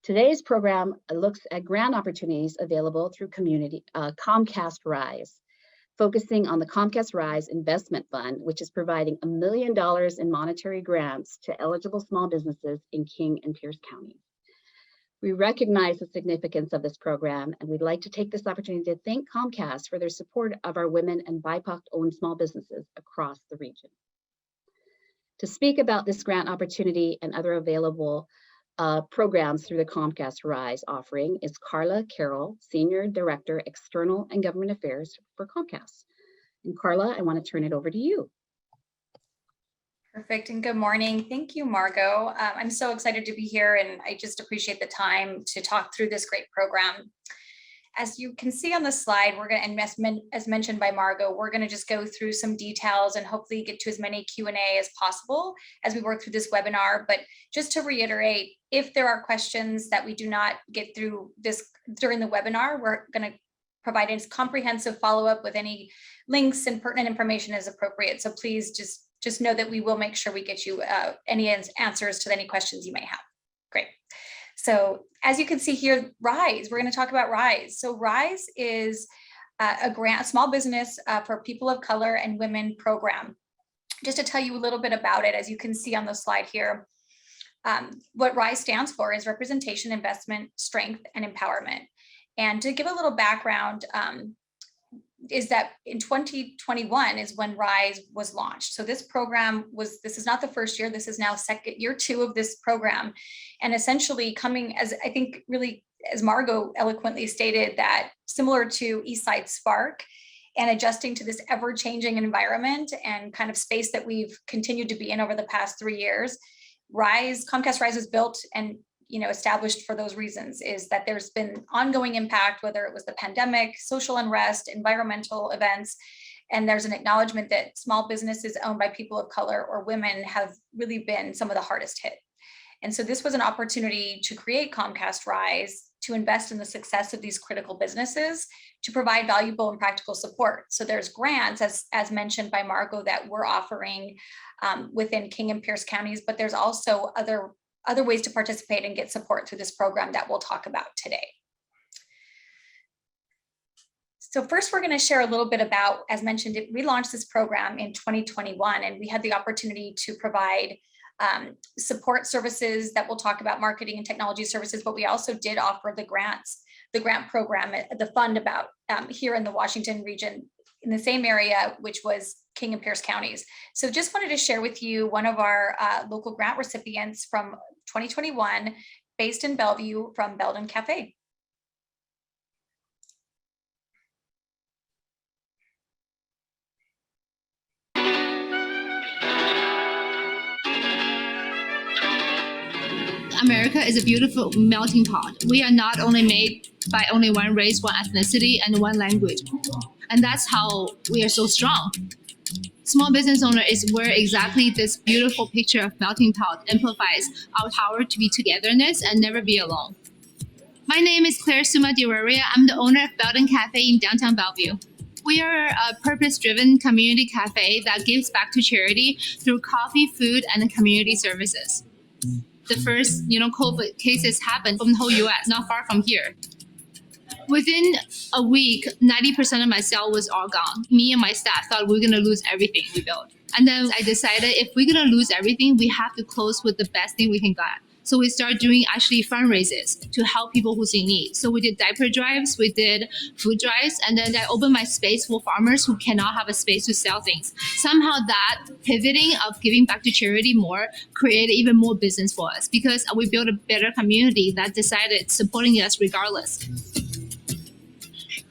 Today's program looks at grant opportunities available through Comcast RISE, focusing on the Comcast RISE Investment Fund, which is providing $1 million in monetary grants to eligible small businesses in King and Pierce counties. We recognize the significance of this program, and we'd like to take this opportunity to thank Comcast for their support of our women and BIPOC-owned small businesses across the region. To speak about this grant opportunity and other available programs through the Comcast RISE offering is Carla Carroll, Senior Director, External and Government Affairs for Comcast. And Carla, I want to turn it over to you. Perfect, and good morning. Thank you, Margot. I'm so excited to be here, and I just appreciate the time to talk through this great program. As you can see on the slide, we're going to, and as mentioned by Margot, we're going to just go through some details and hopefully get to as many Q&A as possible as we work through this webinar. But just to reiterate, if there are questions that we do not get through this during the webinar, we're going to provide a comprehensive follow-up with any links and pertinent information as appropriate. So please just know that we will make sure we get you any answers to any questions you may have. Great. So as you can see here, RISE, we're going to talk about RISE. So RISE is a small business for people of color and women program. Just to tell you a little bit about it, as you can see on the slide here, what RISE stands for is representation, investment, strength, and empowerment. And to give a little background, is that in 2021 is when RISE was launched. So this program this is not the first year, this is now year 2 of this program. And essentially coming as, I think really, as Margot eloquently stated, that similar to OneEastside SPARK and adjusting to this ever-changing environment and kind of space that we've continued to be in over the past 3 years, Comcast RISE was built and established for those reasons, is that there's been ongoing impact, whether it was the pandemic, social unrest, environmental events, and there's an acknowledgement that small businesses owned by people of color or women have really been some of the hardest hit. And so this was an opportunity to create Comcast RISE to invest in the success of these critical businesses, to provide valuable and practical support. So there's grants, as mentioned by Margot, that we're offering within King and Pierce counties, but there's also other ways to participate and get support through this program that we'll talk about today. So first, we're going to share a little bit about, as mentioned, we launched this program in 2021, and we had the opportunity to provide support services that we'll talk about, marketing and technology services, but we also did offer the grant program, the fund about here in the Washington region, in the same area, which was King and Pierce counties. So just wanted to share with you one of our local grant recipients from 2021, based in Bellevue, from Belden Cafe. America is a beautiful melting pot. We are not only made by only one race, one ethnicity, and one language. And that's how we are so strong. Small business owner is where exactly this beautiful picture of melting pot amplifies our power to be togetherness and never be alone. My name is Claire Suma Diwaria. I'm the owner of Belden Cafe in downtown Bellevue. We are a purpose-driven community cafe that gives back to charity through coffee, food, and community services. The first, COVID cases happened from the whole US, not far from here. Within a week, 90% of my sale was all gone. Me and my staff thought we were going to lose everything we built. And then I decided if we're going to lose everything, we have to close with the best thing we can get. So we started doing actually fundraisers to help people who's in need. So we did diaper drives, we did food drives, and then I opened my space for farmers who cannot have a space to sell things. Somehow that pivoting of giving back to charity more created even more business for us because we built a better community that decided supporting us regardless.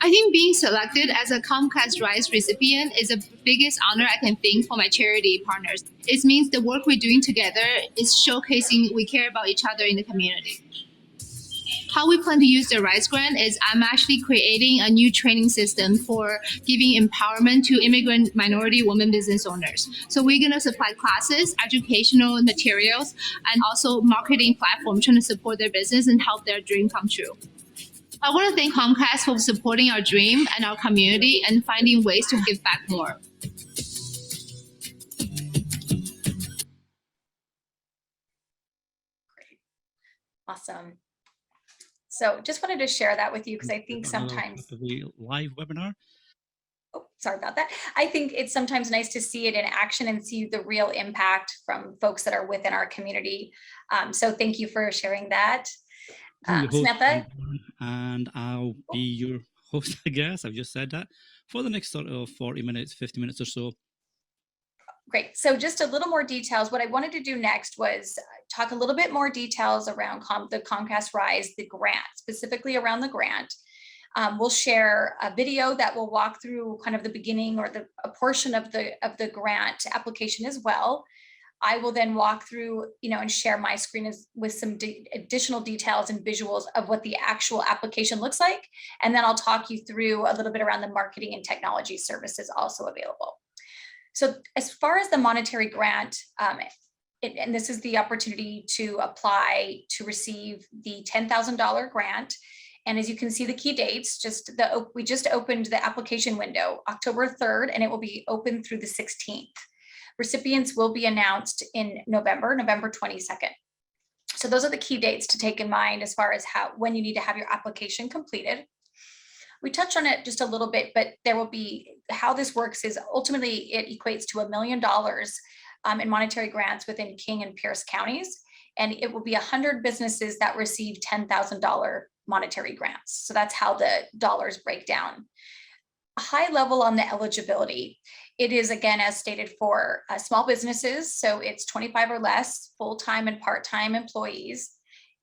I think being selected as a Comcast RISE recipient is the biggest honor I can think for my charity partners. It means the work we're doing together is showcasing we care about each other in the community. How we plan to use the RISE grant is I'm actually creating a new training system for giving empowerment to immigrant minority women business owners. So we're going to supply classes, educational materials, and also marketing platform trying to support their business and help their dream come true. I want to thank Comcast for supporting our dream and our community and finding ways to give back more. Great. Awesome. So just wanted to share that with you because I think Another sometimes, the live webinar. oh, sorry about that. I think it's sometimes nice to see it in action and see the real impact from folks that are within our community. So thank you for sharing that. I'm your host, Samantha? and I'll be your host, I guess. I've just said that for the next sort of 40 minutes, 50 minutes or so. Great. So just a little more details. What I wanted to do next was talk a little bit more details around the Comcast RISE, the grant, specifically around the grant. We'll share a video that will walk through kind of the beginning or a portion of the grant application as well. I will then walk through, and share my screen with some additional details and visuals of what the actual application looks like. And then I'll talk you through a little bit around the marketing and technology services also available. So as far as the monetary grant, and this is the opportunity to apply to receive the $10,000 grant. And as you can see, the key dates, we just opened the application window October 3rd, and it will be open through the 16th. Recipients will be announced in November 22nd. So those are the key dates to take in mind as far as when you need to have your application completed. We touched on it just a little bit, but there will be, how this works is ultimately it equates to $1 million in monetary grants within King and Pierce counties. And it will be 100 businesses that receive $10,000 monetary grants. So that's how the dollars break down. A high level on the eligibility. It is, again, as stated, for small businesses. So it's 25 or less full-time and part-time employees.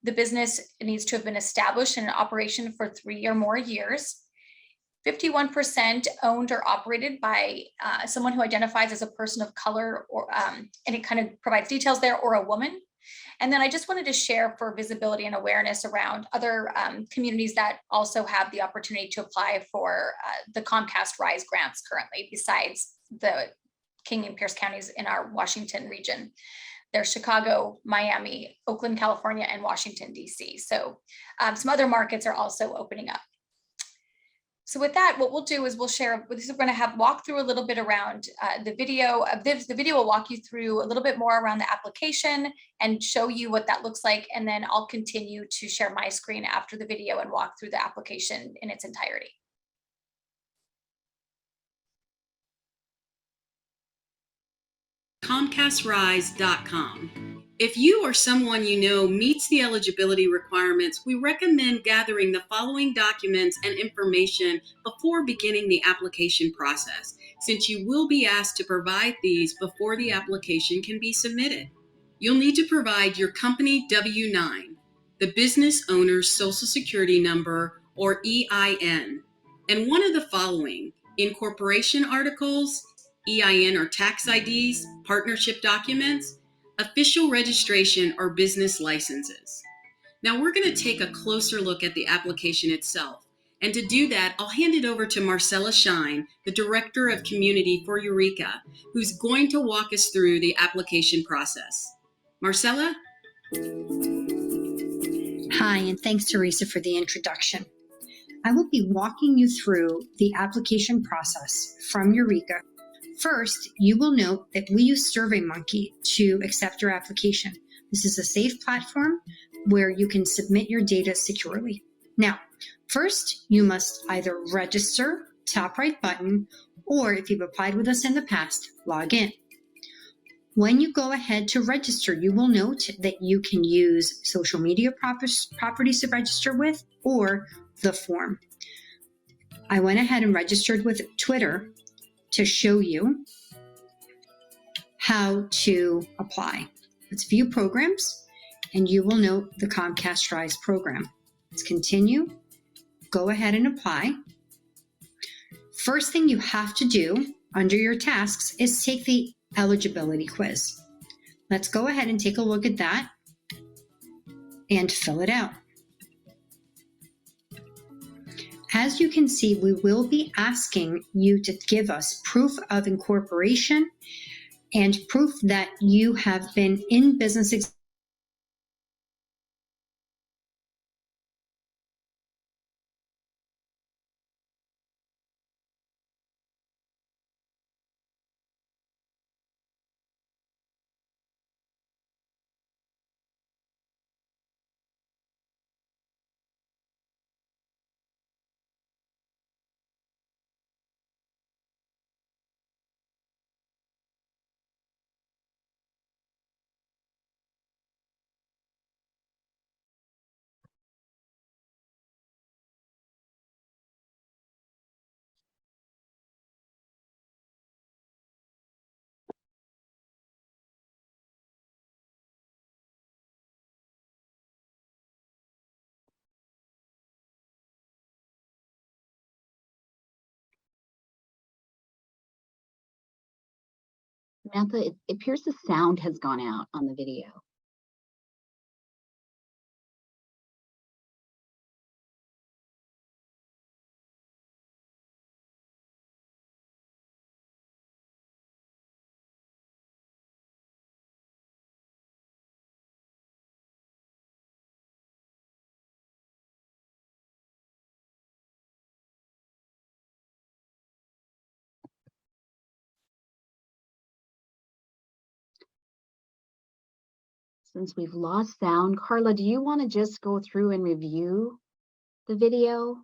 The business needs to have been established in operation for 3 or more years. 51% owned or operated by someone who identifies as a person of color, or and it kind of provides details there, or a woman. And then I just wanted to share for visibility and awareness around other communities that also have the opportunity to apply for the Comcast RISE grants currently, besides the King and Pierce counties in our Washington region. There's Chicago, Miami, Oakland, California, and Washington, D.C. So some other markets are also opening up. So with that, what we'll do is we'll share, we're going to walk through a little bit around the video. The video will walk you through a little bit more around the application and show you what that looks like. And then I'll continue to share my screen after the video and walk through the application in its entirety. ComcastRISE.com. If you or someone you know meets the eligibility requirements, we recommend gathering the following documents and information before beginning the application process, since you will be asked to provide these before the application can be submitted. You'll need to provide your company W-9, the business owner's social security number or EIN, and one of the following: incorporation articles, EIN or tax IDs, partnership documents, official registration or business licenses. Now we're going to take a closer look at the application itself. And to do that, I'll hand it over to Marcella Shine, the Director of Community for Eureka, who's going to walk us through the application process. Marcella? Hi, and thanks, Teresa, for the introduction. I will be walking you through the application process from Eureka. First, you will note that we use SurveyMonkey to accept your application. This is a safe platform where you can submit your data securely. Now, first, you must either register, top right button, or if you've applied with us in the past, log in. When you go ahead to register, you will note that you can use social media properties to register with, or the form. I went ahead and registered with Twitter to show you how to apply. Let's view programs, and you will note the Comcast RISE program. Let's continue. Go ahead and apply. First thing you have to do under your tasks is take the eligibility quiz. Let's go ahead and take a look at that and fill it out. As you can see, we will be asking you to give us proof of incorporation and proof that you have been in business Samantha, it appears the sound has gone out on the video. Since we've lost sound, Carla, do you want to just go through and review the video?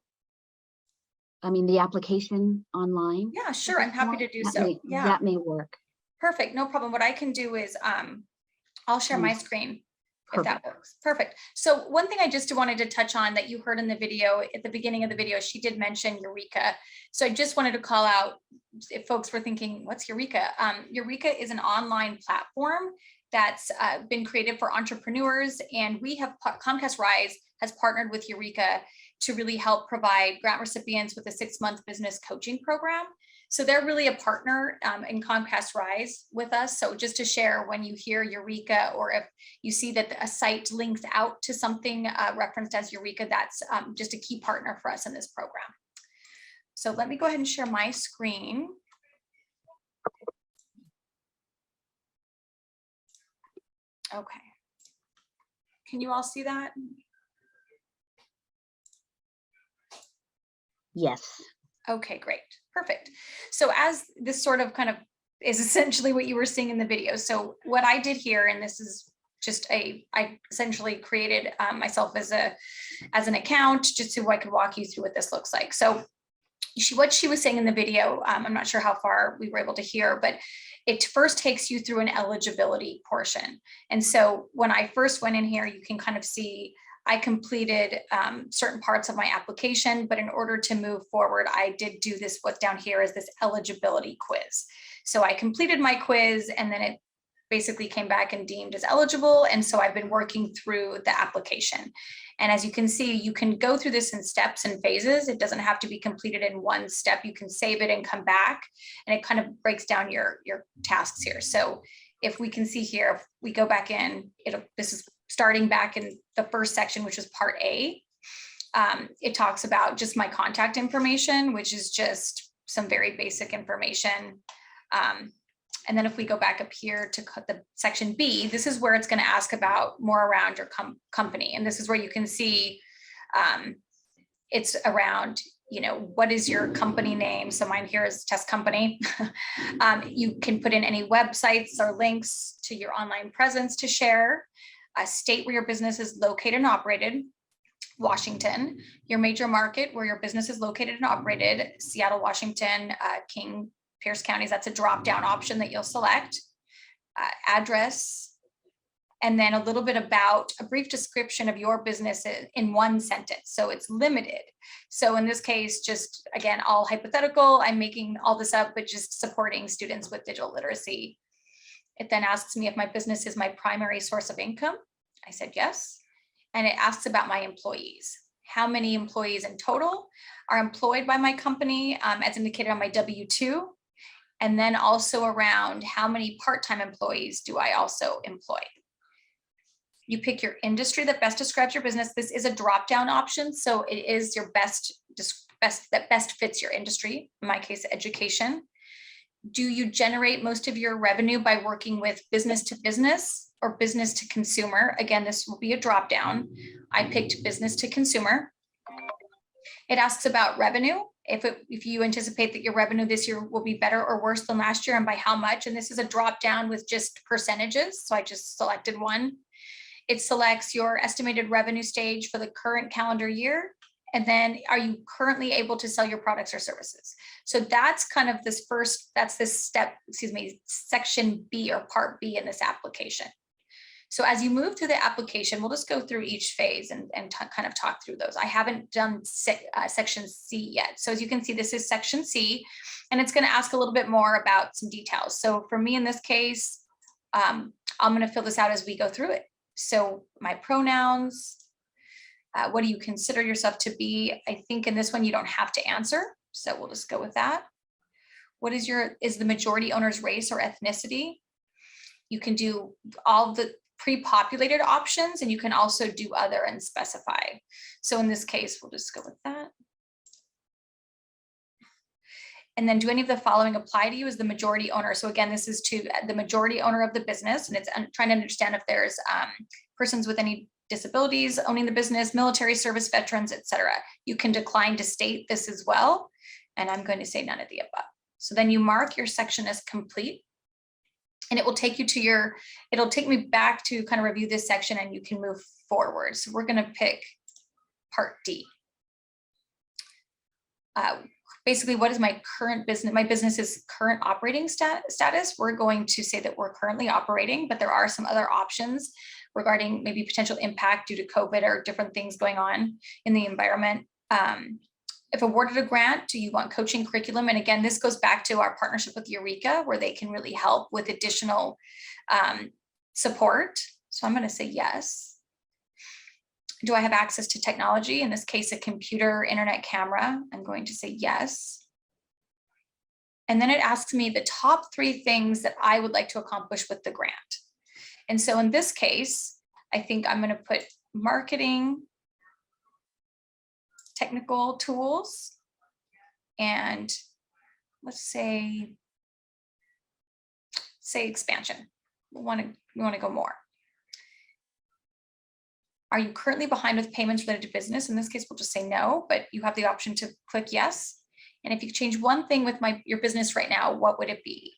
I mean, the application online? Yeah, sure. I'm happy to do That so. may, Yeah, that may work. perfect. No problem. What I can do is I'll share my screen if that works. Perfect. So one thing I just wanted to touch on that you heard in the video, at the beginning of the video, she did mention Eureka. So I just wanted to call out, if folks were thinking, what's Eureka? Eureka is an online platform that's been created for entrepreneurs, and we have, Comcast RISE has partnered with Eureka to really help provide grant recipients with a 6-month business coaching program. So they're really a partner in Comcast RISE with us. So just to share, when you hear Eureka, or if you see that a site links out to something referenced as Eureka, that's just a key partner for us in this program. So let me go ahead and share my screen. Okay. Can you all see that? Yes. Okay, great. Perfect. So as this sort of kind of is essentially what you were seeing in the video. So what I did here, and this is just I essentially created myself as an account just so I could walk you through what this looks like. So what she was saying in the video, I'm not sure how far we were able to hear, but it first takes you through an eligibility portion. And so when I first went in here, you can kind of see I completed certain parts of my application, but in order to move forward, I did do this, what's down here is this eligibility quiz. So I completed my quiz, and then it basically came back and deemed as eligible. And so I've been working through the application. And as you can see, you can go through this in steps and phases. It doesn't have to be completed in one step. You can save it and come back, and it kind of breaks down your tasks here. So if we can see here, if we go back in, this is starting back in the first section, which was part A. It talks about just my contact information, which is just some very basic information. And then if we go back up here to the section B, this is where it's going to ask about more around your company. And this is where you can see it's around, what is your company name? So mine here is Test Company. You can put in any websites or links to your online presence to share. A state where your business is located and operated, Washington, your major market where your business is located and operated, Seattle, Washington, King, Pierce counties. That's a drop-down option that you'll select, address, and then a little bit about a brief description of your business in one sentence. So it's limited. So in this case, just again, all hypothetical, I'm making all this up, but just supporting students with digital literacy. It then asks me if my business is my primary source of income. I said yes. And it asks about my employees. How many employees in total are employed by my company, as indicated on my W-2? And then also around how many part-time employees do I also employ? You pick your industry that best describes your business. This is a drop-down option, so it is your that best fits your industry. In my case, education. Do you generate most of your revenue by working with business to business or business to consumer? Again, this will be a drop down. I picked business to consumer. It asks about revenue. If you anticipate that your revenue this year will be better or worse than last year, and by how much. And this is a drop down with just percentages. So I just selected one. It selects your estimated revenue stage for the current calendar year. And then are you currently able to sell your products or services? So that's kind of this section B or part B in this application. So as you move through the application, we'll just go through each phase and kind of talk through those. I haven't done section C yet. So as you can see, this is section C, and it's going to ask a little bit more about some details. So for me in this case, I'm going to fill this out as we go through it. So my pronouns, what do you consider yourself to be? I think in this one, you don't have to answer. So we'll just go with that. What is the majority owner's race or ethnicity? You can do all the pre-populated options, and you can also do other and specify. So in this case, we'll just go with that. And then do any of the following apply to you as the majority owner? So again, this is to the majority owner of the business, and it's trying to understand if there's persons with any disabilities owning the business, military service veterans, etc. You can decline to state this as well. And I'm going to say none of the above. So then you mark your section as complete, and it will take you to it'll take me back to kind of review this section, and you can move forward. So we're going to pick part D. Basically, what is my current business? My business's current operating status. We're going to say that we're currently operating, but there are some other options regarding maybe potential impact due to COVID or different things going on in the environment. If awarded a grant, do you want coaching curriculum? And again, this goes back to our partnership with Eureka, where they can really help with additional support. So I'm going to say yes. Do I have access to technology? In this case, a computer, internet, camera. I'm going to say yes. And then it asks me the top 3 things that I would like to accomplish with the grant. And so in this case, I think I'm going to put marketing, technical tools, and let's say expansion. We want to go more. Are you currently behind with payments related to business? In this case, we'll just say no, but you have the option to click yes. And if you change one thing with your business right now, what would it be?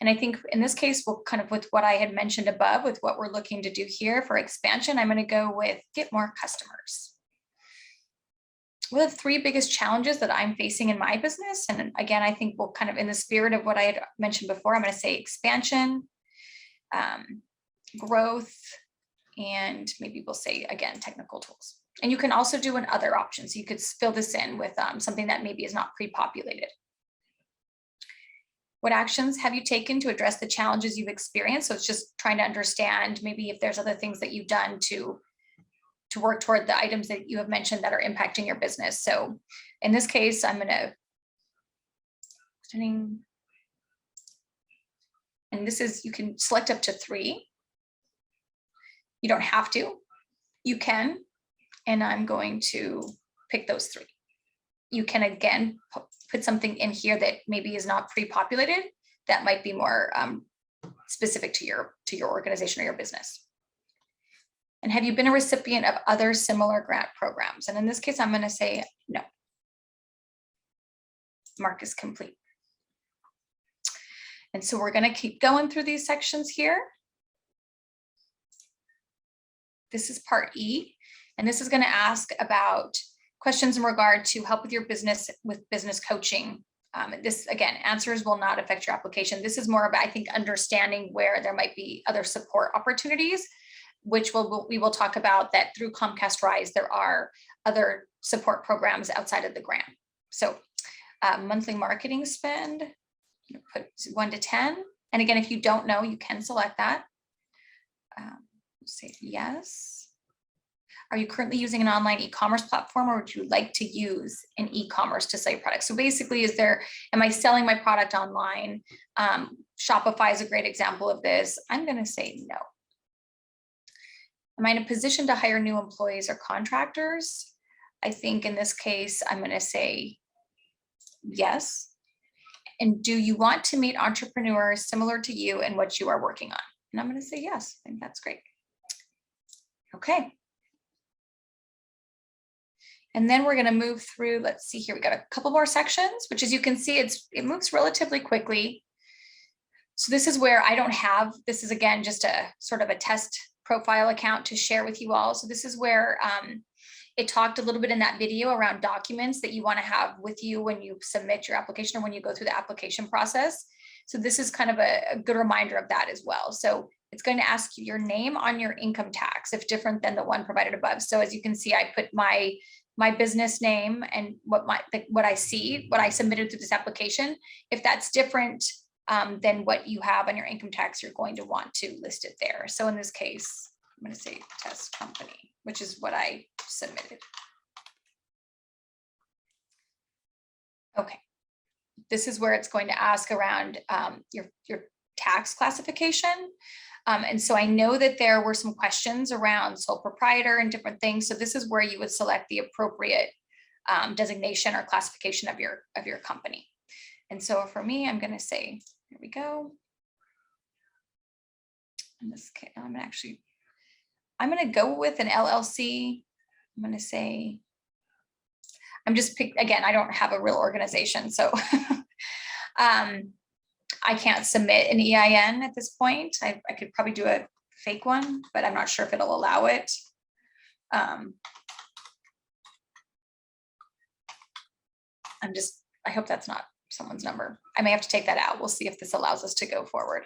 And I think in this case, we'll kind of with what I had mentioned above, with what we're looking to do here for expansion, I'm going to go with get more customers. What are the 3 biggest challenges that I'm facing in my business? And again, I think we'll kind of in the spirit of what I had mentioned before, I'm going to say expansion, growth, and maybe we'll say again, technical tools. And you can also do an other option. So you could fill this in with something that maybe is not pre-populated. What actions have you taken to address the challenges you've experienced? So it's just trying to understand maybe if there's other things that you've done to work toward the items that you have mentioned that are impacting your business. So in this case, I'm going to, and this is, you can select up to 3. You don't have to, you can, and I'm going to pick those 3. You can again put something in here that maybe is not pre-populated, that might be more specific to your organization or your business. And have you been a recipient of other similar grant programs? And in this case, I'm going to say no. Mark is complete. And so we're going to keep going through these sections here. This is part E, and this is going to ask about questions in regard to help with your business with business coaching. This, again, answers will not affect your application. This is more about, I think, understanding where there might be other support opportunities, which we will talk about that through Comcast RISE. There are other support programs outside of the grant. So monthly marketing spend, put 1 to 10. And again, if you don't know, you can select that. Say yes. Are you currently using an online e-commerce platform, or would you like to use an e-commerce to sell your product? So basically, am I selling my product online? Shopify is a great example of this. I'm going to say no. Am I in a position to hire new employees or contractors? I think in this case, I'm going to say yes. And do you want to meet entrepreneurs similar to you and what you are working on? And I'm going to say yes. I think that's great. Okay. And then we're going to move through, let's see here, we got a couple more sections, which as you can see, it moves relatively quickly. So this is where I don't have, this is again, just a sort of a test profile account to share with you all. So this is where it talked a little bit in that video around documents that you want to have with you when you submit your application or when you go through the application process. So this is kind of a good reminder of that as well. So it's going to ask you your name on your income tax, if different than the one provided above. So as you can see, I put my business name and what I submitted through this application. If that's different than what you have on your income tax, you're going to want to list it there. So in this case, I'm going to say test company, which is what I submitted. Okay. this is where it's going to ask around your tax classification. And so I know that there were some questions around sole proprietor and different things. So this is where you would select the appropriate designation or classification of your company. And so for me, I'm going to say, here we go. In this case, I'm going to go with an LLC. I'm going to say, again, I don't have a real organization, so I can't submit an EIN at this point. I could probably do a fake one, but I'm not sure if it'll allow it. I hope that's not someone's number. I may have to take that out. We'll see if this allows us to go forward.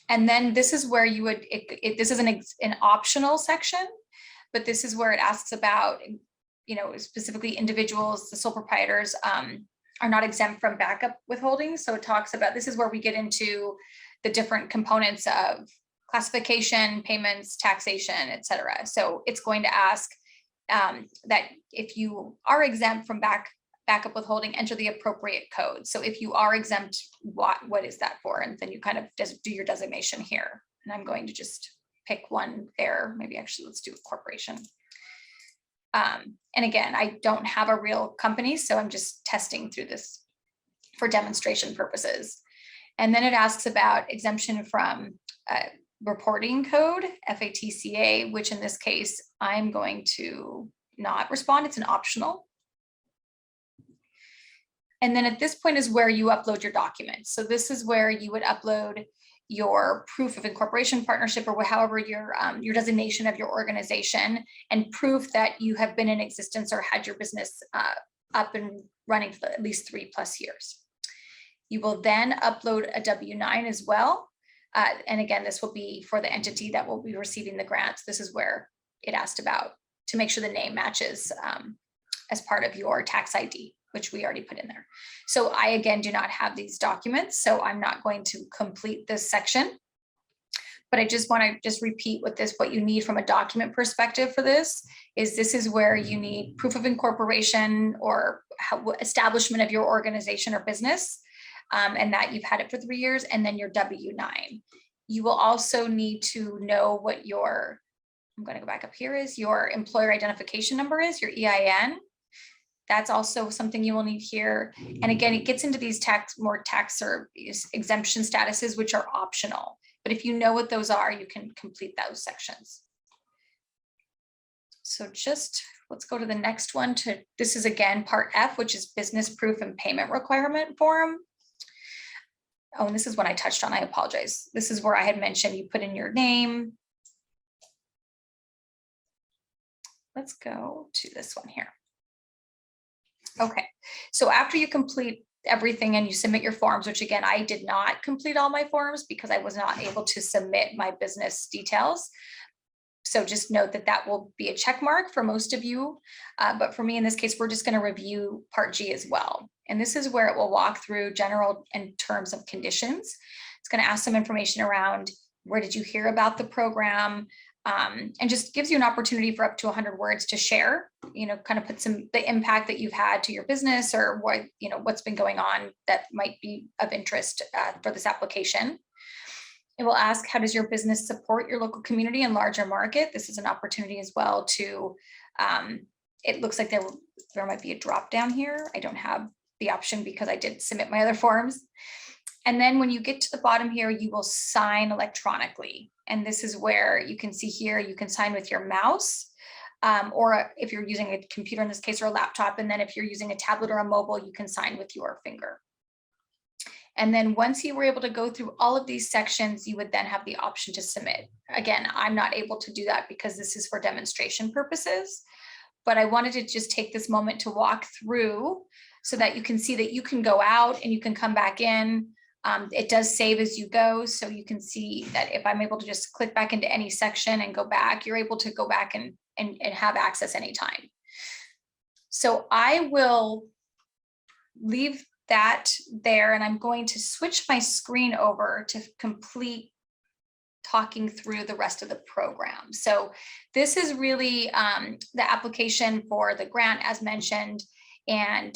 And then this is where you would, this is an optional section, but this is where it asks about, specifically individuals, the sole proprietors are not exempt from backup withholding. So it talks about, this is where we get into the different components of classification, payments, taxation, et cetera. So it's going to ask that if you are exempt from backup withholding, enter the appropriate code. So if you are exempt, what is that for? And then you kind of do your designation here. And I'm going to just pick one there. Maybe actually let's do a corporation. And again, I don't have a real company, so I'm just testing through this for demonstration purposes. And then it asks about exemption from reporting code, FATCA, which in this case, I'm going to not respond. It's an optional. And then at this point is where you upload your documents. So this is where you would upload your proof of incorporation, partnership, or however your designation of your organization, and proof that you have been in existence or had your business up and running for at least 3+ years. You will then upload a W-9 as well. And again, this will be for the entity that will be receiving the grants. This is where it asked about to make sure the name matches as part of your tax ID, which we already put in there. So I, again, do not have these documents, so I'm not going to complete this section. But I just want to repeat what you need from a document perspective for this is where you need proof of incorporation or establishment of your organization or business, and that you've had it for 3 years, and then your W-9. You will also need to know what I'm going to go back up here, is your employer identification number is, your EIN. That's also something you will need here. And again, it gets into these more tax or exemption statuses, which are optional. But if you know what those are, you can complete those sections. So let's go to the next one. This is again, part F, which is business proof and payment requirement form. Oh, and this is what I touched on. I apologize. This is where I had mentioned you put in your name. Let's go to this one here. Okay, so after you complete everything and you submit your forms, which again, I did not complete all my forms because I was not able to submit my business details. So just note that will be a check mark for most of you. But for me, in this case, we're just going to review Part G as well. And this is where it will walk through general and terms of conditions. It's going to ask some information around where did you hear about the program, and just gives you an opportunity for up to 100 words to share, kind of put the impact that you've had to your business, or what, what's been going on that might be of interest for this application. It will ask, how does your business support your local community and larger market? This is an opportunity as well to, it looks like there might be a drop down here. I don't have the option because I did submit my other forms. And then when you get to the bottom here, you will sign electronically. And this is where you can see here, you can sign with your mouse, or if you're using a computer in this case, or a laptop. And then if you're using a tablet or a mobile, you can sign with your finger. And then once you were able to go through all of these sections, you would then have the option to submit. Again, I'm not able to do that because this is for demonstration purposes, but I wanted to just take this moment to walk through so that you can see that you can go out and you can come back in. It does save as you go. So you can see that if I'm able to just click back into any section and go back, you're able to go back and have access anytime. So I will leave that there, and I'm going to switch my screen over to complete talking through the rest of the program. So this is really the application for the grant as mentioned, and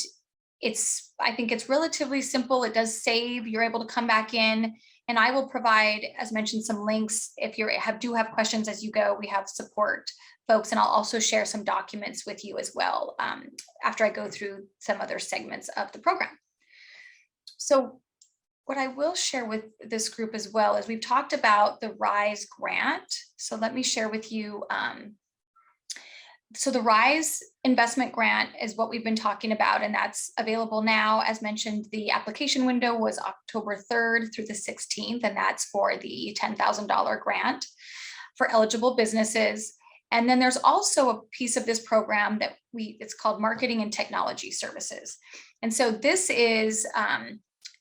I think it's relatively simple. It does save. You're able to come back in, and I will provide, as mentioned, some links. If you do have questions as you go, we have support folks, and I'll also share some documents with you as well after I go through some other segments of the program. So what I will share with this group as well is we've talked about the RISE grant. So let me share with you. So the RISE investment grant is what we've been talking about, and that's available now. As mentioned, the application window was October 3rd through the 16th, and that's for the $10,000 grant for eligible businesses. And then there's also a piece of this program that it's called Marketing and Technology Services. And so this is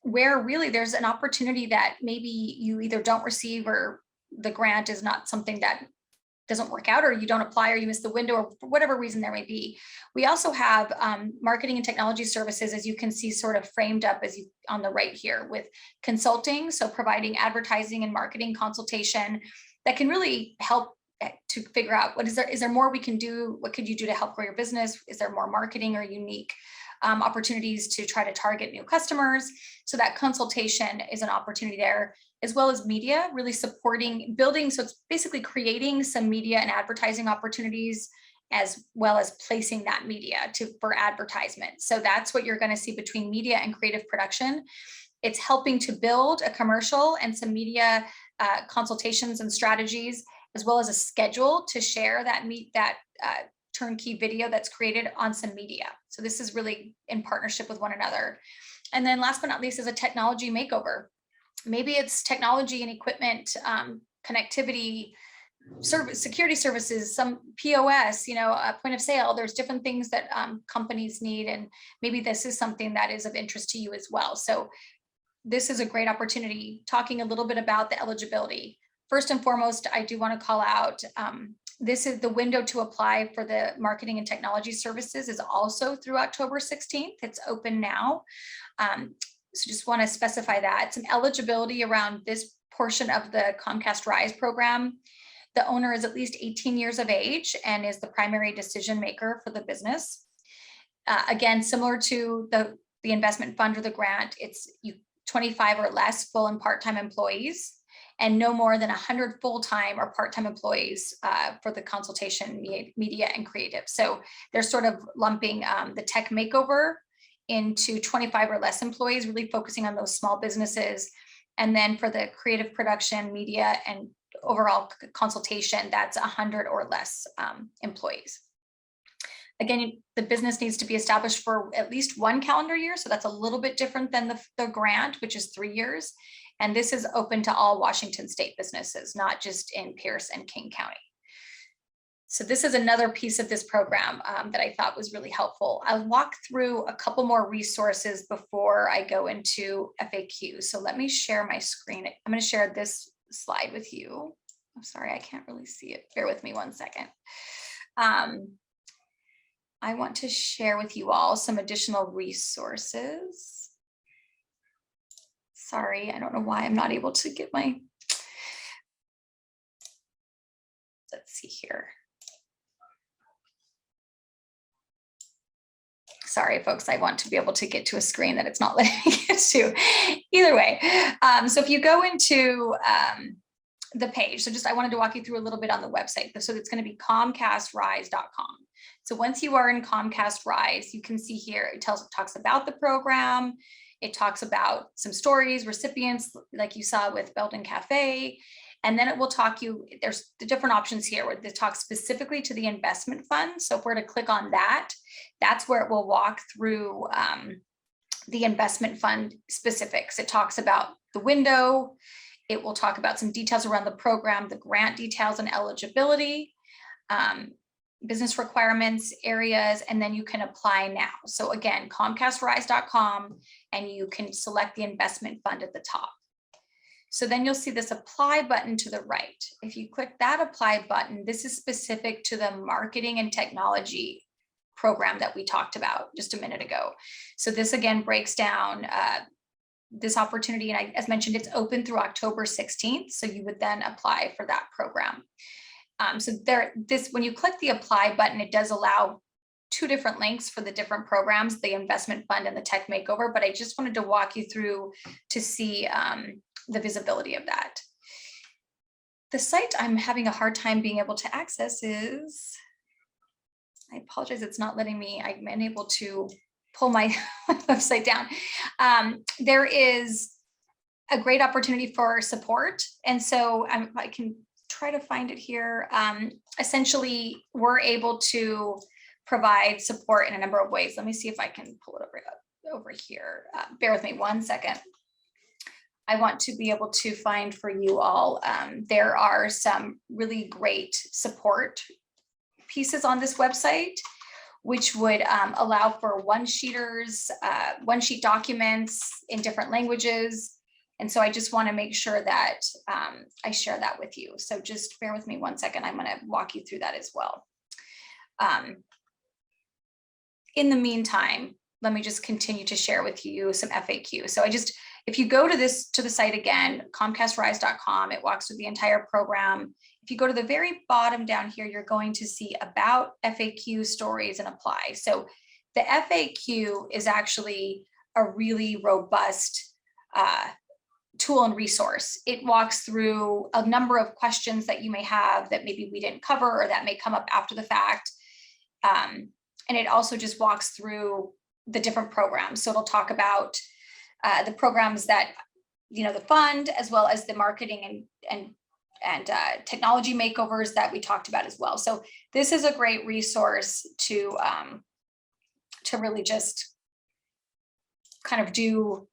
where really there's an opportunity that maybe you either don't receive, or the grant is not something that doesn't work out, or you don't apply, or you miss the window, or for whatever reason there may be. We also have marketing and technology services, as you can see, sort of framed up on the right here, with consulting. So providing advertising and marketing consultation that can really help to figure out is there more we can do? What could you do to help grow your business? Is there more marketing or unique opportunities to try to target new customers? So that consultation is an opportunity there, as well as media, really supporting building. So it's basically creating some media and advertising opportunities, as well as placing that media for advertisement. So that's what you're going to see between media and creative production. It's helping to build a commercial and some media consultations and strategies, as well as a schedule to share that turnkey video that's created on some media. So this is really in partnership with one another. And then last but not least is a technology makeover. Maybe it's technology and equipment, connectivity, security services, some POS, a point of sale. There's different things that companies need, and maybe this is something that is of interest to you as well. So this is a great opportunity. Talking a little bit about the eligibility. First and foremost, I do want to call out, this is the window to apply for the marketing and technology services is also through October 16th. It's open now. So just want to specify that. Some eligibility around this portion of the Comcast RISE program. The owner is at least 18 years of age and is the primary decision maker for the business. Again, similar to the investment fund or the grant, it's 25 or less full and part-time employees, and no more than 100 full-time or part-time employees for the consultation, media, and creative. So they're sort of lumping the tech makeover into 25 or less employees, really focusing on those small businesses. And then for the creative production, media, and overall consultation, that's 100 or less employees. Again, the business needs to be established for at least 1 calendar year. So that's a little bit different than the grant, which is 3 years. And this is open to all Washington state businesses, not just in Pierce and King County. So this is another piece of this program that I thought was really helpful. I'll walk through a couple more resources before I go into FAQ. So let me share my screen. I'm going to share this slide with you. I'm sorry, I can't really see it. Bear with me 1 second. I want to share with you all some additional resources. Sorry, I don't know why I'm not able to get my, let's see here. Sorry, folks, I want to be able to get to a screen that it's not letting me get to. Either way, so if you go into the page, so just I wanted to walk you through a little bit on the website. So it's going to be comcastrise.com. So once you are in Comcast RISE, you can see here, it talks about the program. It talks about some stories, recipients, like you saw with Belden Cafe. And then it will talk you, there's the different options here where they talk specifically to the investment fund. So if we're to click on that, that's where it will walk through the investment fund specifics. It talks about the window. It will talk about some details around the program, the grant details and eligibility, business requirements, areas, and then you can apply now. So again, comcastrise.com, and you can select the investment fund at the top. So then you'll see this apply button to the right. If you click that apply button, this is specific to the marketing and technology program that we talked about just a minute ago. So this again breaks down this opportunity. And as mentioned, it's open through October 16th. So you would then apply for that program. So when you click the apply button, it does allow two different links for the different programs, the investment fund and the tech makeover, but I just wanted to walk you through to see the visibility of that. The site I'm having a hard time being able to access is, I apologize, it's not letting me, I'm unable to pull my website down. There is a great opportunity for support. And so I can try to find it here. Essentially, we're able to provide support in a number of ways. Let me see if I can pull it over here. Bear with me 1 second. I want to be able to find for you all, there are some really great support pieces on this website, which would allow for one-sheeters, one-sheet documents in different languages. And so I just want to make sure that I share that with you. So just bear with me 1 second. I'm going to walk you through that as well. In the meantime, let me just continue to share with you some FAQ. So if you go to the site again, comcastrise.com, it walks through the entire program. If you go to the very bottom down here, you're going to see about FAQ, stories, and apply. So the FAQ is actually a really robust tool and resource. It walks through a number of questions that you may have that maybe we didn't cover or that may come up after the fact. And it also just walks through the different programs. So it'll talk about the programs that, the fund, as well as the marketing and technology makeovers that we talked about as well. So this is a great resource to really just kind of do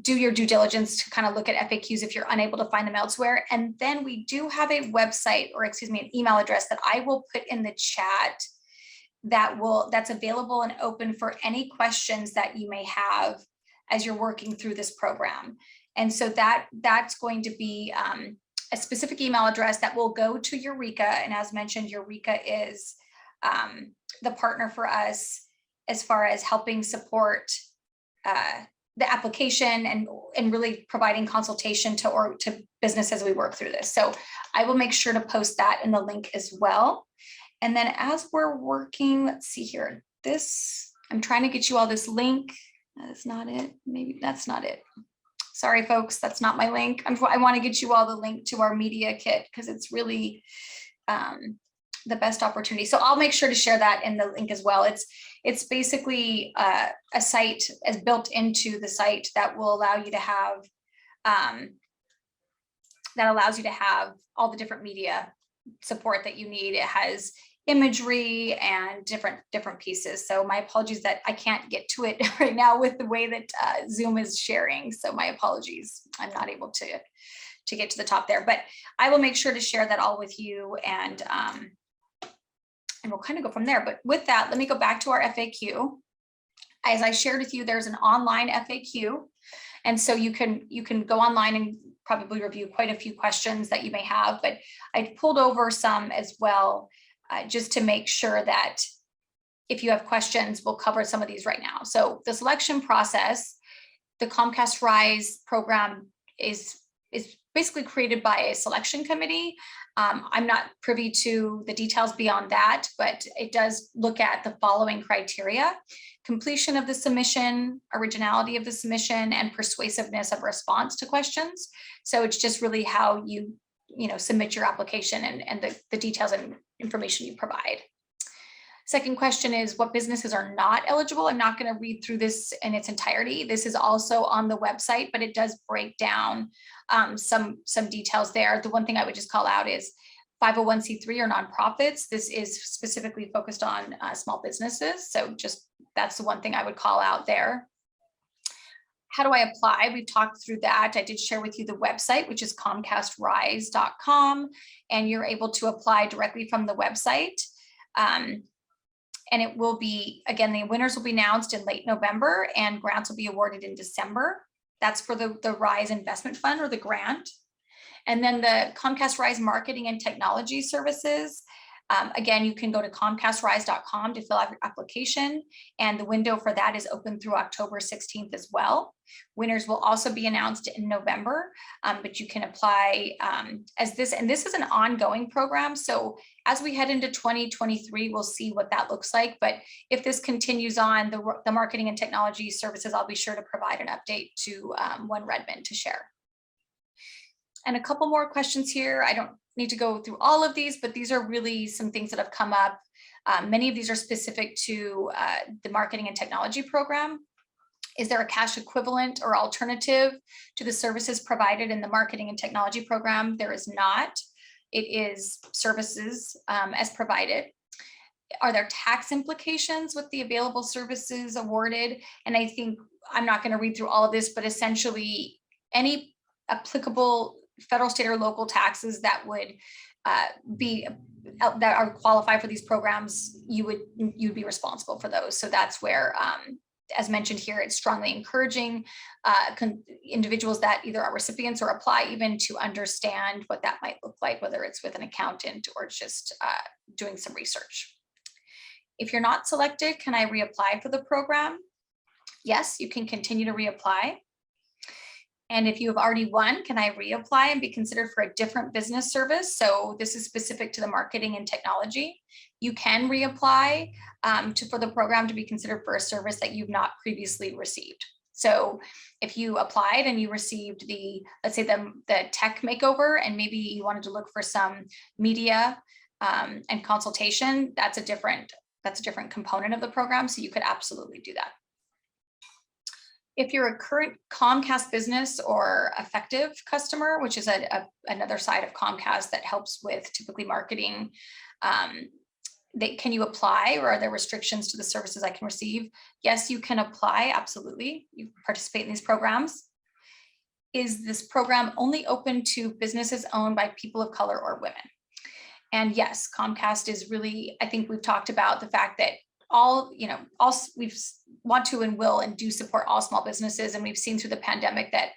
your due diligence to kind of look at FAQs if you're unable to find them elsewhere. And then we do have a website, or excuse me, an email address that I will put in the chat that's available and open for any questions that you may have as you're working through this program. And so that's going to be a specific email address that will go to Eureka. And as mentioned, Eureka is the partner for us as far as helping support the application and really providing consultation to business as we work through this. So I will make sure to post that in the link as well. And then as we're working, let's see here, I'm trying to get you all this link. That's not it. Maybe that's not it. Sorry, folks, that's not my link. I want to get you all the link to our media kit because it's really the best opportunity. So I'll make sure to share that in the link as well. It's basically a site as built into the site that will allow you to have all the different media support that you need. It has imagery and different pieces. So my apologies that I can't get to it right now with the way that Zoom is sharing. So my apologies. I'm not able to get to the top there, but I will make sure to share that all with you, and we'll kind of go from there. But with that, let me go back to our FAQ. As I shared with you, there's an online FAQ. And so you can go online and probably review quite a few questions that you may have, but I pulled over some as well, just to make sure that if you have questions, we'll cover some of these right now. So the selection process, the Comcast RISE program is basically created by a selection committee. I'm not privy to the details beyond that, but it does look at the following criteria: completion of the submission, originality of the submission, and persuasiveness of response to questions. So it's just really how you submit your application and the details and information you provide. Second question is, what businesses are not eligible? I'm not going to read through this in its entirety. This is also on the website, but it does break down some details there. The one thing I would just call out is 501c3 or nonprofits. This is specifically focused on small businesses. So just that's the one thing I would call out there. How do I apply? We've talked through that. I did share with you the website, which is comcastrise.com, and you're able to apply directly from the website. And it will be, again, the winners will be announced in late November and grants will be awarded in December. That's for the RISE Investment Fund, or the grant. And then the Comcast RISE Marketing and Technology Services, Again, you can go to comcastrise.com to fill out your application, and the window for that is open through October 16th as well. Winners will also be announced in November, but you can apply as this, and this is an ongoing program. So as we head into 2023, we'll see what that looks like. But if this continues on, the marketing and technology services, I'll be sure to provide an update to One Redmond to share. And a couple more questions here. I don't need to go through all of these, but these are really some things that have come up. Many of these are specific to the marketing and technology program. Is there a cash equivalent or alternative to the services provided in the marketing and technology program? There is not. It is services as provided. Are there tax implications with the available services awarded? And I think I'm not going to read through all of this, but essentially any applicable federal, state, or local taxes that would that are qualified for these programs, you'd be responsible for those. So that's where, as mentioned here, it's strongly encouraging individuals that either are recipients or apply even to understand what that might look like, whether it's with an accountant or just doing some research. If you're not selected, can I reapply for the program? Yes, you can continue to reapply. And if you have already won, can I reapply and be considered for a different business service? So this is specific to the marketing and technology. You can reapply for the program to be considered for a service that you've not previously received. So if you applied and you received let's say the tech makeover, and maybe you wanted to look for some media and consultation, that's a different component of the program. So you could absolutely do that. If you're a current Comcast business or effective customer, which is another side of Comcast that helps with typically marketing, can you apply, or are there restrictions to the services I can receive? Yes, you can apply, absolutely. You participate in these programs. Is this program only open to businesses owned by people of color or women? And yes, Comcast is really, I think we've talked about the fact that we want to and will and do support all small businesses. And we've seen through the pandemic that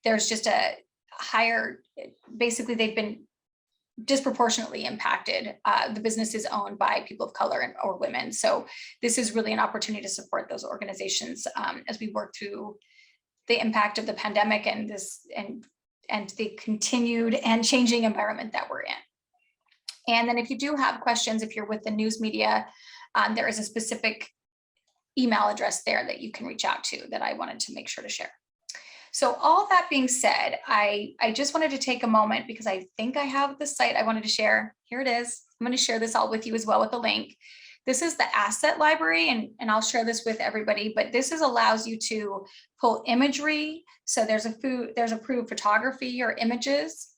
there's just a higher, basically they've been disproportionately impacted, the businesses owned by people of color or women. So this is really an opportunity to support those organizations as we work through the impact of the pandemic and the continued and changing environment that we're in. And then if you do have questions, if you're with the news media, there is a specific email address there that you can reach out to that I wanted to make sure to share. So all that being said, I just wanted to take a moment because I think I have the site I wanted to share. Here it is. I'm going to share this all with you as well with a link. This is the asset library, and I'll share this with everybody, but this allows you to pull imagery. So there's approved photography or images.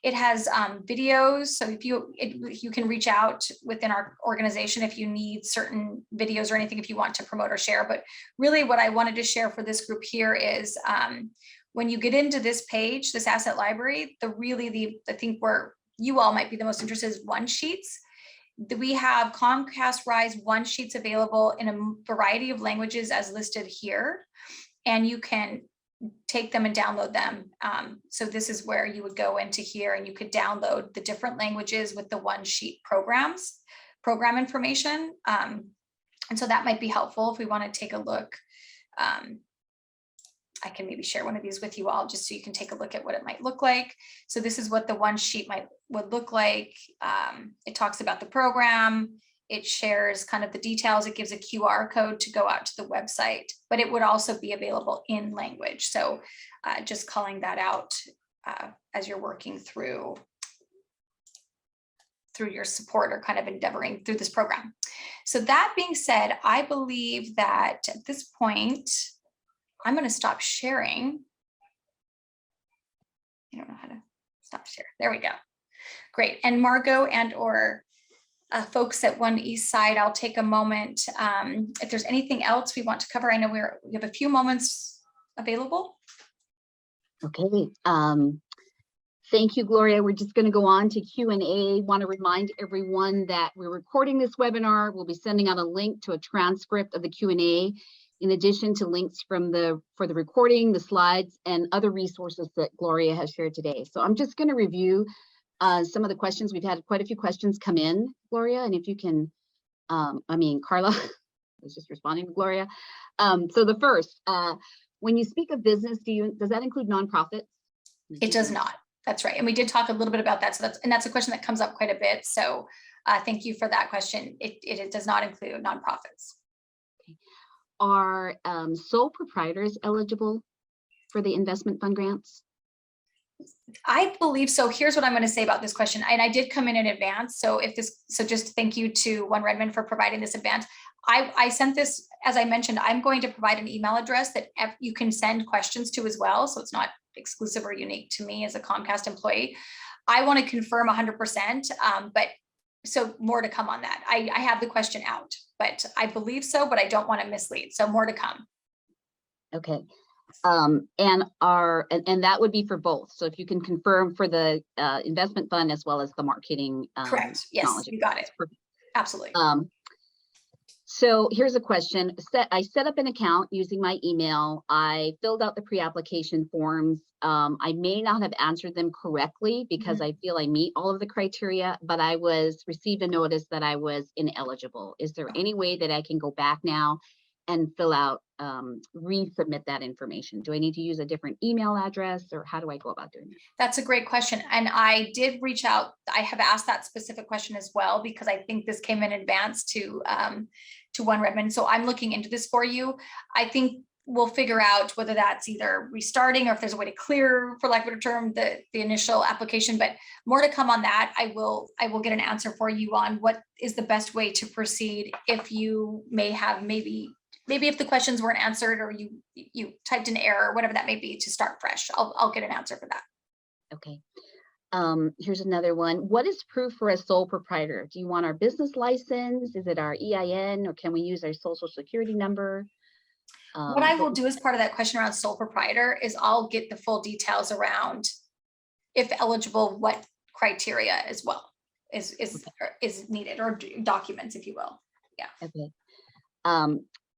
It has videos, so if you can reach out within our organization if you need certain videos or anything if you want to promote or share. But really what I wanted to share for this group here is when you get into this page, this asset library, I think where you all might be the most interested is one sheets. We have Comcast RISE one sheets available in a variety of languages as listed here, and you can take them and download them. So this is where you would go into here and you could download the different languages with the one sheet program information. And so that might be helpful if we want to take a look. I can maybe share one of these with you all just so you can take a look at what it might look like. So this is what the one sheet would look like. It talks about the program. It shares kind of the details. It gives a QR code to go out to the website, but it would also be available in language. So just calling that out as you're working through your support or kind of endeavoring through this program. So that being said, I believe that at this point, I'm going to stop sharing. I don't know how to stop share. There we go. Great. And Margot or folks at OneEastside, I'll take a moment. If there's anything else we want to cover, I know we have a few moments available. Okay. Thank you, Gloria. We're just going to go on to Q&A. Want to remind everyone that we're recording this webinar. We'll be sending out a link to a transcript of the Q&A, in addition to links for the recording, the slides, and other resources that Gloria has shared today. So I'm just going to review some of the questions. We've had quite a few questions come in, Gloria, and if you can, Carla was just responding to Gloria. So the first, when you speak of business, does that include nonprofits? It does not. That's right. And we did talk a little bit about that. So that's a question that comes up quite a bit. So thank you for that question. It does not include nonprofits. Okay. Are sole proprietors eligible for the investment fund grants? I believe so. Here's what I'm going to say about this question. And I did come in advance. So just thank you to One Redmond for providing this advance. I sent this, as I mentioned, I'm going to provide an email address that you can send questions to as well. So it's not exclusive or unique to me as a Comcast employee. I want to confirm 100%, but so more to come on that. I have the question out, but I believe so, but I don't want to mislead. So more to come. Okay. And that would be for both. So if you can confirm for the investment fund as well as the marketing. Correct. Yes, you got it. Absolutely. So here's a question. I set up an account using my email. I filled out the pre-application forms. I may not have answered them correctly because I feel I meet all of the criteria, but I received a notice that I was ineligible. Is there any way that I can go back now and fill out, resubmit that information? Do I need to use a different email address, or how do I go about doing that? That's a great question. And I did reach out. I have asked that specific question as well, because I think this came in advance to One Redmond. So I'm looking into this for you. I think we'll figure out whether that's either restarting or if there's a way to clear, for lack of a better term, the initial application, but more to come on that. I will get an answer for you on what is the best way to proceed if you may have maybe if the questions weren't answered or you typed in error, whatever that may be, to start fresh. I'll get an answer for that. Okay. Here's another one. What is proof for a sole proprietor? Do you want our business license? Is it our EIN, or can we use our social security number? What I will do as part of that question around sole proprietor is I'll get the full details around, if eligible, what criteria as well is needed, or documents, if you will. Yeah. Okay.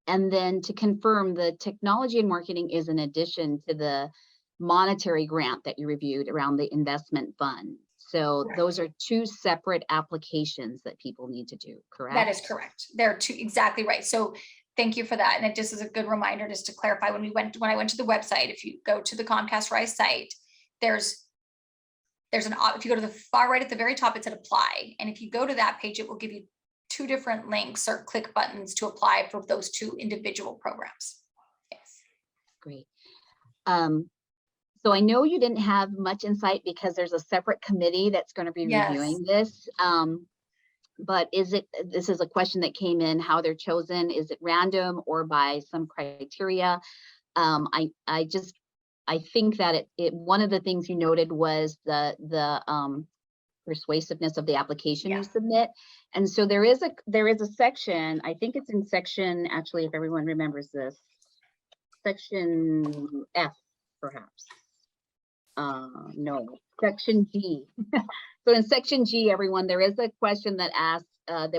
And then to confirm, the technology and marketing is in addition to the monetary grant that you reviewed around the investment fund. So correct. Those are two separate applications that people need to do, correct? That is correct. They're two, exactly right. So thank you for that. And it just is a good reminder, just to clarify, when I went to the website, if you go to the Comcast RISE site, if you go to the far right at the very top, it said apply. And if you go to that page, it will give you two different links or click buttons to apply for those two individual programs. Yes. Great. So I know you didn't have much insight because there's a separate committee that's going to be reviewing this. But this is a question that came in, how they're chosen. Is it random or by some criteria? I think that one of the things you noted was the persuasiveness of the application you submit. And so there is a section, I think it's in section, actually, if everyone remembers this, section F, perhaps. No, section G. So in section G, everyone, there is a question that asks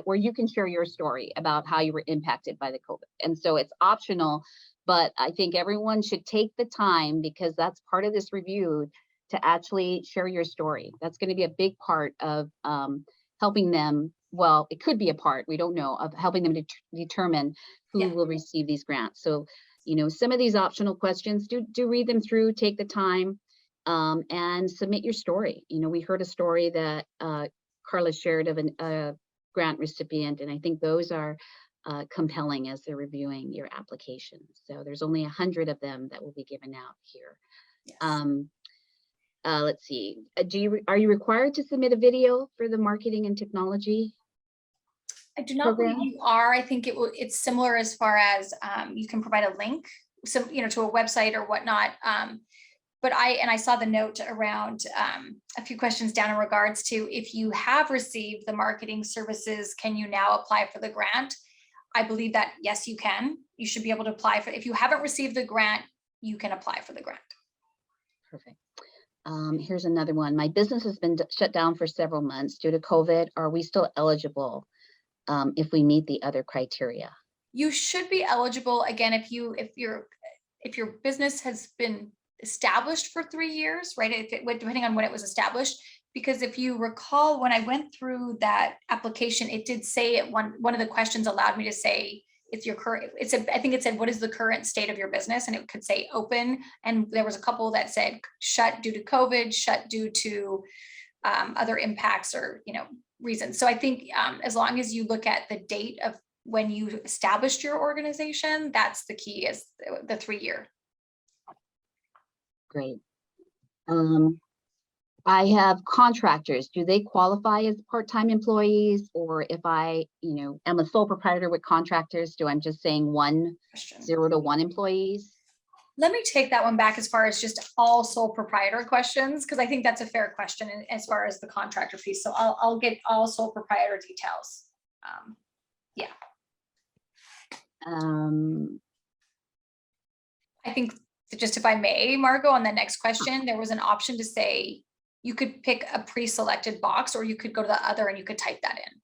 where you can share your story about how you were impacted by the COVID. And so it's optional, but I think everyone should take the time, because that's part of this review, to actually share your story. That's going to be a big part of helping them. Well, it could be a part, we don't know, of helping them to determine who will receive these grants. So, some of these optional questions, do read them through, take the time, and submit your story. We heard a story that Carla shared of a grant recipient, and I think those are compelling as they're reviewing your application. So there's only 100 of them that will be given out here. Yes. Let's see. Are you required to submit a video for the marketing and technology? I do not believe you are. I think it's similar as far as you can provide a link, to a website or whatnot. But I saw the note around a few questions down in regards to, if you have received the marketing services, can you now apply for the grant? I believe that yes, you can. You should be able to apply for. If you haven't received the grant, you can apply for the grant. Perfect. Here's another one. My business has been shut down for several months due to COVID. Are we still eligible if we meet the other criteria? You should be eligible. Again, if your business has been established for 3 years, right? Depending on when it was established, because if you recall, when I went through that application, it did say one of the questions allowed me to say, it's your current, I think it said, what is the current state of your business? And it could say open. And there was a couple that said shut due to COVID, shut due to other impacts or, reasons. So I think as long as you look at the date of when you established your organization, that's the key, is the 3-year. Great. I have contractors. Do they qualify as part-time employees? Or if I, am a sole proprietor with contractors, do I'm just saying 0 to 1 employees? Let me take that one back as far as just all sole proprietor questions, because I think that's a fair question as far as the contractor piece. So I'll get all sole proprietor details. Yeah. I think just if I may, Margot, on the next question, there was an option to say you could pick a pre-selected box, or you could go to the other and you could type that in.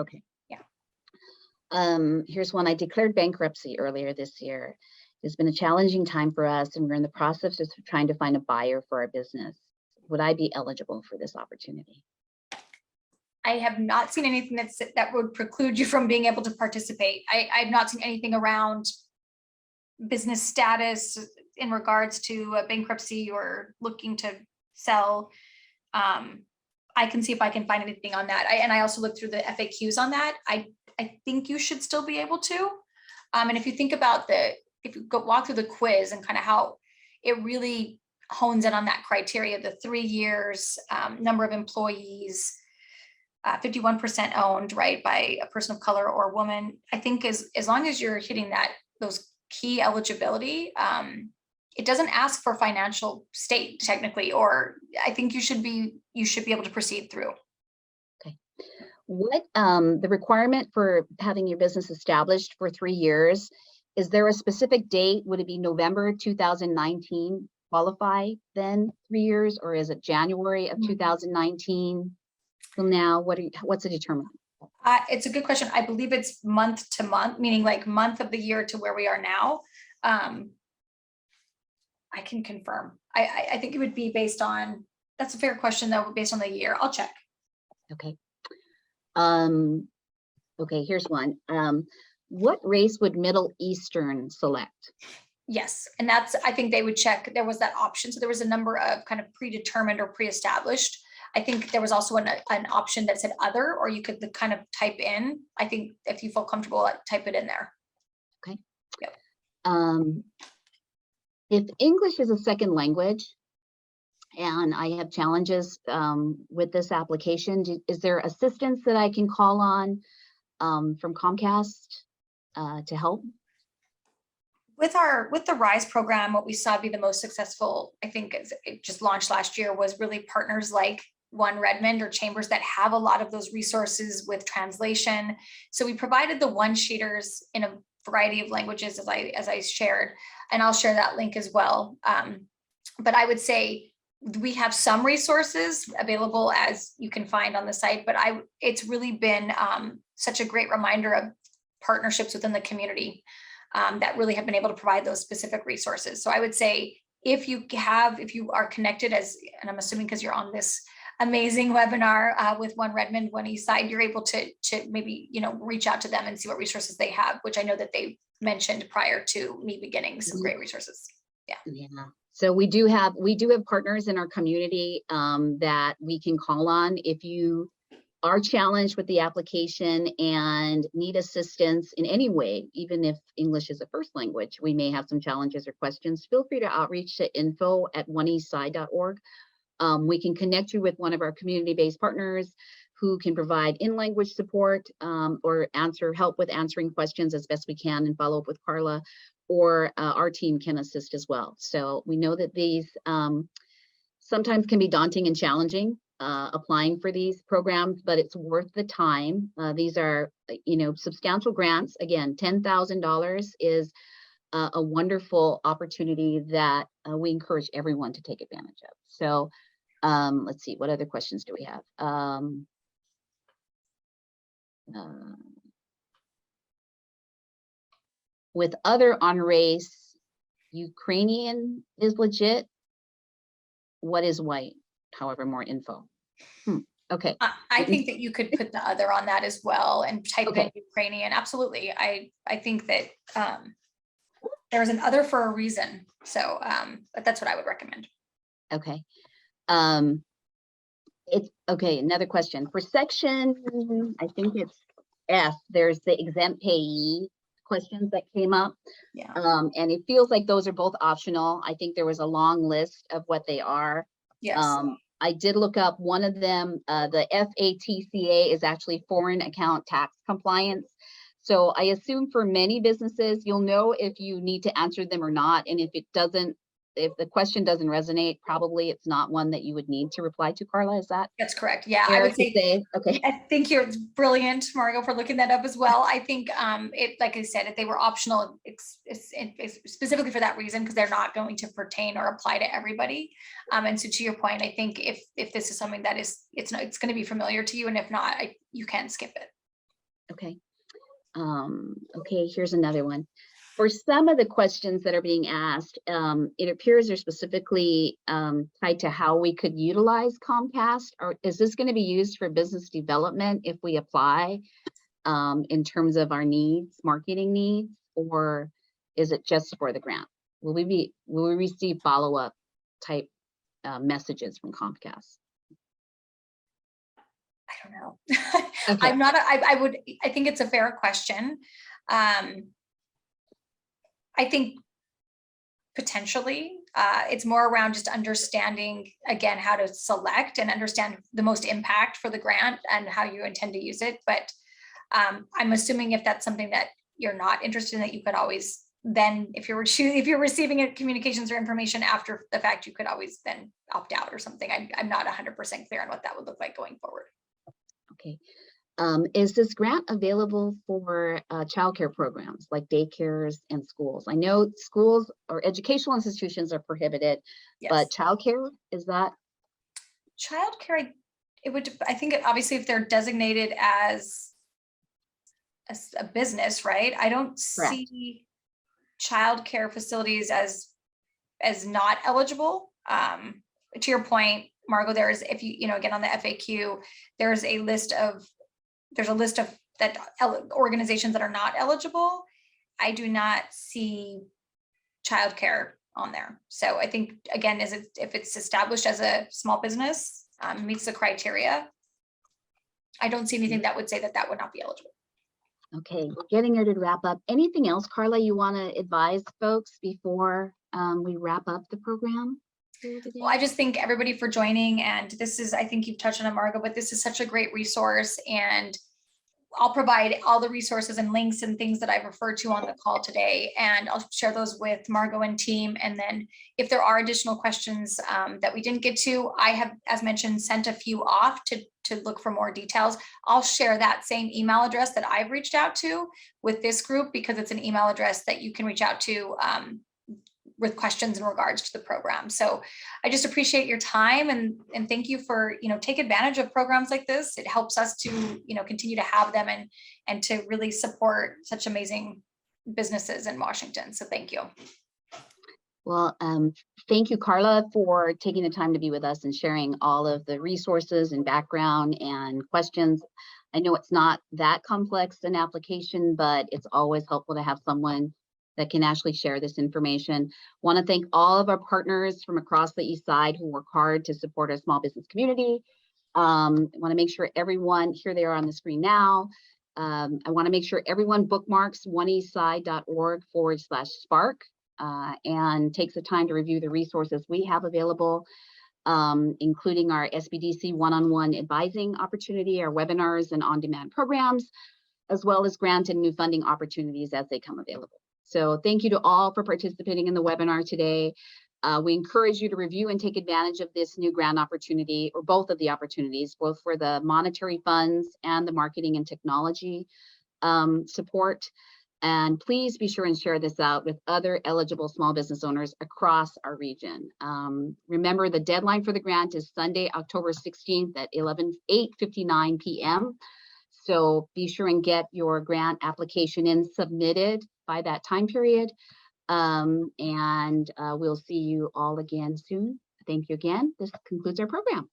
Okay. Yeah. Here's one. I declared bankruptcy earlier this year. It's been a challenging time for us, and we're in the process of trying to find a buyer for our business. Would I be eligible for this opportunity? I have not seen anything that would preclude you from being able to participate. I've not seen anything around business status in regards to a bankruptcy or looking to sell. I can see if I can find anything on that. And I also looked through the FAQs on that. I think you should still be able to. And if you think about if you walk through the quiz and kind of how it really hones in on that criteria, the 3 years, number of employees, 51% owned, right, by a person of color or woman. I think as long as you're hitting those key eligibility, it doesn't ask for financial state technically, or I think you should be able to proceed through. Okay. What the requirement for having your business established for 3 years, is there a specific date? Would it be November 2019 qualify then 3 years, or is it January of 2019 till now? What's the determinant? It's a good question. I believe it's month to month, meaning like month of the year to where we are now. I can confirm. I think it would be based on, that's a fair question though, based on the year. I'll check. Okay. Okay, here's one. What race would Middle Eastern select? Yes, and I think they would check, there was that option. So there was a number of kind of predetermined or pre-established. I think there was also an option that said other, or you could kind of type in. I think if you feel comfortable, type it in there. Okay. Yep. If English is a second language, and I have challenges with this application, is there assistance that I can call on from Comcast to help? With the RISE program, what we saw be the most successful, I think it just launched last year, was really partners like One Redmond or chambers that have a lot of those resources with translation. So we provided the one-sheeters in a variety of languages as I shared, and I'll share that link as well. But I would say we have some resources available, as you can find on the site, but it's really been such a great reminder of partnerships within the community that really have been able to provide those specific resources. So I would say if you are connected, and I'm assuming because you're on this amazing webinar with One Redmond, OneEastside, you're able to maybe reach out to them and see what resources they have, which I know that they mentioned prior to me beginning some great resources. Yeah. So we do have partners in our community that we can call on if you are challenged with the application and need assistance in any way. Even if English is a first language, we may have some challenges or questions. Feel free to outreach to info@oneeastside.org. We can connect you with one of our community-based partners who can provide in-language support or help with answering questions as best we can, and follow up with Carla, or our team can assist as well. So we know that these sometimes can be daunting and challenging, applying for these programs, but it's worth the time. These are, substantial grants. Again, $10,000 is a wonderful opportunity that we encourage everyone to take advantage of. So let's see, what other questions do we have? With other on race, Ukrainian is legit. What is white? However, more info. Okay, I think that you could put the other on that as well and type in Okay. Ukrainian. Absolutely. I think that there's an other for a reason. So, but that's what I would recommend. okay. It's okay. Another question for section, I think it's F. There's the exempt payee questions that came up. Yeah. And it feels like those are both optional. I think there was a long list of what they are. Yes. I did look up one of them. The FATCA is actually foreign account tax compliance. So I assume for many businesses, you'll know if you need to answer them or not. And if it doesn't, if the question doesn't resonate, probably it's not one that you would need to reply to, Carla. Is that That's correct. Yeah, I fair would to say? Okay. I think you're brilliant, Margo, for looking that up as well. I think it, like I said, if they were optional, it's specifically for that reason, because they're not going to pertain or apply to everybody. And so to your point, I think if this is something that is, it's going to be familiar to you, and if not, you can skip it. Okay. Okay, here's another one. For some of the questions that are being asked, it appears they're specifically tied to how we could utilize Comcast. Or is this going to be used for business development if we apply in terms of our needs, marketing needs, or is it just for the grant? Will we receive follow-up type messages from Comcast? I don't know. Okay. I'm not, I think it's a fair question. I think potentially it's more around just understanding, again, how to select and understand the most impact for the grant and how you intend to use it. But I'm assuming if that's something that you're not interested in, that you could always then, if you're receiving communications or information after the fact, you could always then opt out or something. I'm not 100% clear on what that would look like going forward. Okay. Is this grant available for childcare programs like daycares and schools? I know schools or educational institutions are prohibited, Yes. but childcare, is that? Childcare, I think obviously if they're designated as a business, right? I don't Correct. see childcare facilities as not eligible. To your point, Margo, there is, if you again on the FAQ, there's a list of that organizations that are not eligible. I do not see childcare on there. So I think, again, if it's established as a small business, meets the criteria, I don't see anything that would say that would not be eligible. Okay, we're getting ready to wrap up. Anything else, Carla, you want to advise folks before we wrap up the program? Well, I just thank everybody for joining, and this is, I think you've touched on it, Margo, but this is such a great resource, and I'll provide all the resources and links and things that I've referred to on the call today, and I'll share those with Margo and team. And then if there are additional questions that we didn't get to, I have, as mentioned, sent a few off to look for more details. I'll share that same email address that I've reached out to with this group, because it's an email address that you can reach out to with questions in regards to the program. So I just appreciate your time, and thank you for, take advantage of programs like this. It helps us to, continue to have them and to really support such amazing businesses in Washington. So thank you. Well, thank you, Carla, for taking the time to be with us and sharing all of the resources and background and questions. I know it's not that complex an application, but it's always helpful to have someone that can actually share this information. Want to thank all of our partners from across the East Side who work hard to support our small business community. Want to make sure everyone, here they are on the screen now. I want to make sure everyone bookmarks oneeastside.org/spark and takes the time to review the resources we have available, including our SBDC one-on-one advising opportunity, our webinars and on-demand programs, as well as grant and new funding opportunities as they come available. So thank you to all for participating in the webinar today. We encourage you to review and take advantage of this new grant opportunity, or both of the opportunities, both for the monetary funds and the marketing and technology support. And please be sure and share this out with other eligible small business owners across our region. Remember, the deadline for the grant is Sunday, October 16th at 8:59 p.m. So be sure and get your grant application submitted by that time period. And we'll see you all again soon. Thank you again. This concludes our program.